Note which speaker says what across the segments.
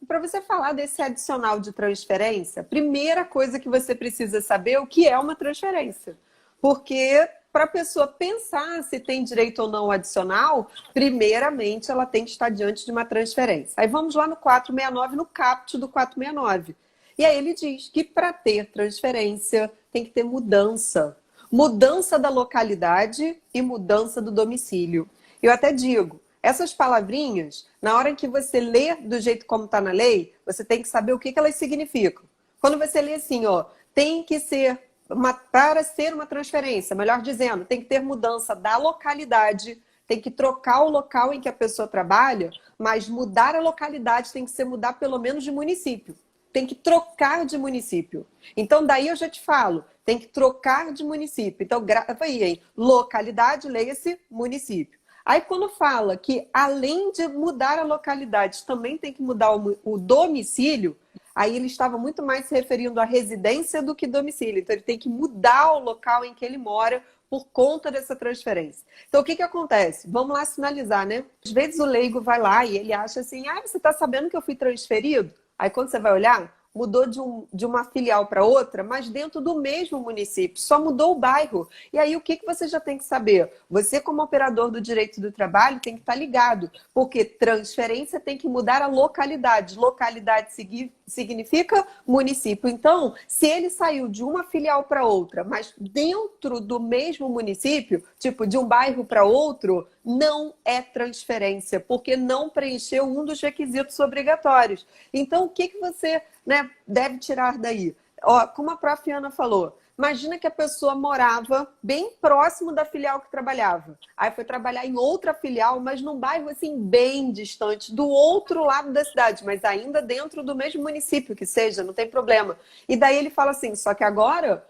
Speaker 1: para você falar desse adicional de transferência, primeira coisa que você precisa saber é o que é uma transferência. Porque para a pessoa pensar se tem direito ou não ao adicional, primeiramente ela tem que estar diante de uma transferência. Aí vamos lá no 469, no caput do 469. E aí ele diz que para ter transferência tem que ter mudança. Mudança da localidade e mudança do domicílio. Eu até digo, essas palavrinhas, na hora que você lê do jeito como está na lei, você tem que saber o que elas significam. Quando você lê assim, ó, tem que ser, para ser uma transferência, melhor dizendo, tem que ter mudança da localidade, tem que trocar o local em que a pessoa trabalha, mas mudar a localidade tem que ser mudar pelo menos de município. Tem que trocar de município. Então, daí eu já te falo, tem que trocar de município. Então, grava aí, hein? Localidade, leia-se município. Aí, quando fala que, além de mudar a localidade, também tem que mudar o domicílio, aí ele estava muito mais se referindo à residência do que domicílio. Então, ele tem que mudar o local em que ele mora por conta dessa transferência. Então, o que acontece? Vamos lá sinalizar, né? Às vezes o leigo vai lá e ele acha assim, você está sabendo que eu fui transferido? Aí quando você vai olhar, mudou de uma filial para outra, mas dentro do mesmo município, só mudou o bairro. E aí o que você já tem que saber? Você, como operador do direito do trabalho, tem que estar ligado, porque transferência tem que mudar a localidade. Localidade significa município. Então, se ele saiu de uma filial para outra, mas dentro do mesmo município, tipo de um bairro para outro, não é transferência, porque não preencheu um dos requisitos obrigatórios. Então, o que você, deve tirar daí? Ó, como a prof. Ana falou, imagina que a pessoa morava bem próximo da filial que trabalhava. Aí foi trabalhar em outra filial, mas num bairro assim bem distante, do outro lado da cidade, mas ainda dentro do mesmo município que seja, não tem problema. E daí ele fala assim, só que agora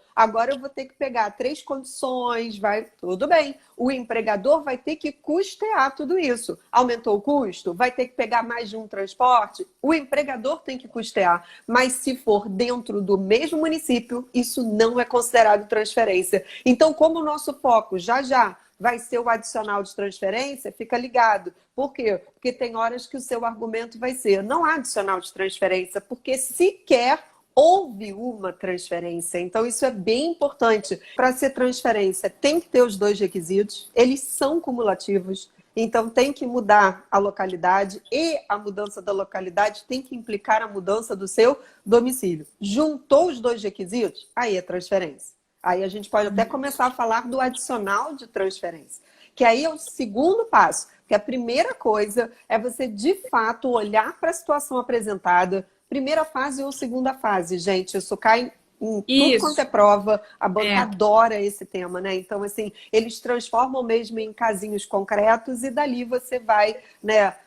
Speaker 1: eu vou ter que pegar 3 condições, tudo bem. O empregador vai ter que custear tudo isso. Aumentou o custo? Vai ter que pegar mais de um transporte? O empregador tem que custear. Mas se for dentro do mesmo município, isso não é considerado transferência. Então, como o nosso foco já vai ser o adicional de transferência, fica ligado. Por quê? Porque tem horas que o seu argumento vai ser, não há adicional de transferência, porque sequer houve uma transferência. Então, isso é bem importante. Para ser transferência, tem que ter os 2 requisitos. Eles são cumulativos. Então, tem que mudar a localidade e a mudança da localidade tem que implicar a mudança do seu domicílio. Juntou os 2 requisitos? Aí é transferência. Aí a gente pode até começar a falar do adicional de transferência. Que aí é o segundo passo. Que a primeira coisa é você, de fato, olhar para a situação apresentada. Primeira fase ou segunda fase, gente. Isso cai em tudo quanto é prova. A banca adora esse tema, né? Então, assim, eles transformam mesmo em casinhos concretos e dali você vai,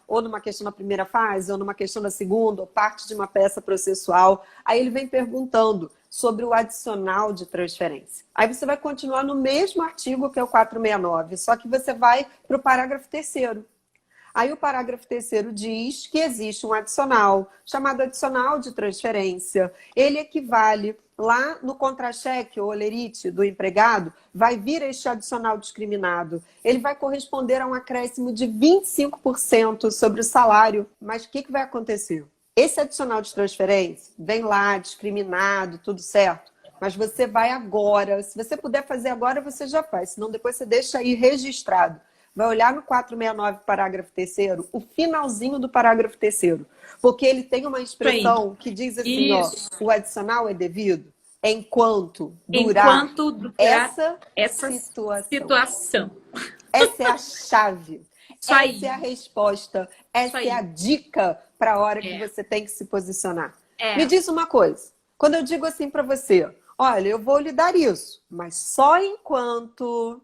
Speaker 1: ou numa questão da primeira fase, ou numa questão da segunda, ou parte de uma peça processual. Aí ele vem perguntando sobre o adicional de transferência. Aí você vai continuar no mesmo artigo que é o 469, só que você vai para o parágrafo 3º. Aí o parágrafo 3º diz que existe um adicional, chamado adicional de transferência. Ele equivale, lá no contra-cheque ou olerite do empregado, vai vir este adicional discriminado. Ele vai corresponder a um acréscimo de 25% sobre o salário. Mas o que vai acontecer? Esse adicional de transferência vem lá, discriminado, tudo certo. Mas você vai agora. Se você puder fazer agora, você já faz. Senão depois você deixa aí registrado. Vai olhar no 469, parágrafo 3º, o finalzinho do parágrafo 3º. Porque ele tem uma expressão que diz assim, o adicional é devido enquanto durar essa
Speaker 2: situação.
Speaker 1: Essa é a chave. Essa é a resposta. Essa é a dica para a hora que você tem que se posicionar. Me diz uma coisa. Quando eu digo assim para você, olha, eu vou lhe dar isso, mas só enquanto...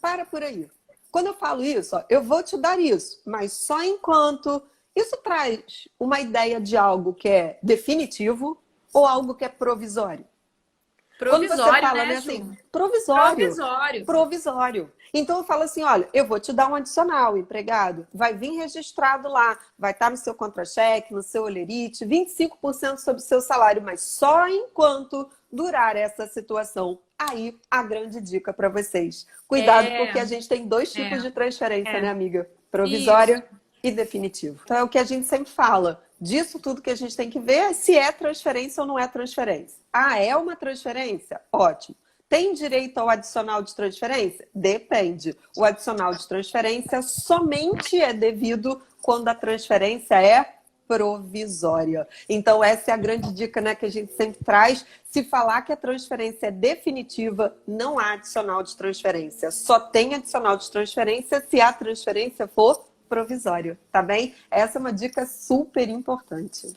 Speaker 1: Para por aí. Quando eu falo isso, eu vou te dar isso, mas só enquanto... Isso traz uma ideia de algo que é definitivo ou algo que é provisório?
Speaker 2: Provisório,
Speaker 1: quando você fala,
Speaker 2: né,
Speaker 1: assim, provisório. Provisório. Então eu falo assim, olha, eu vou te dar um adicional, empregado, vai vir registrado lá, vai estar no seu contra-cheque, no seu olerite, 25% sobre o seu salário, mas só enquanto durar essa situação. Aí, a grande dica para vocês. Cuidado, porque a gente tem 2 tipos de transferência, né, amiga? Provisória e definitiva. Então é o que a gente sempre fala. Disso tudo que a gente tem que ver é se é transferência ou não é transferência. Ah, é uma transferência? Ótimo. Tem direito ao adicional de transferência? Depende. O adicional de transferência somente é devido quando a transferência é provisória. Então, essa é a grande dica, né, que a gente sempre traz. Se falar que a transferência é definitiva, não há adicional de transferência. Só tem adicional de transferência se a transferência for provisória, tá bem? Essa é uma dica super importante.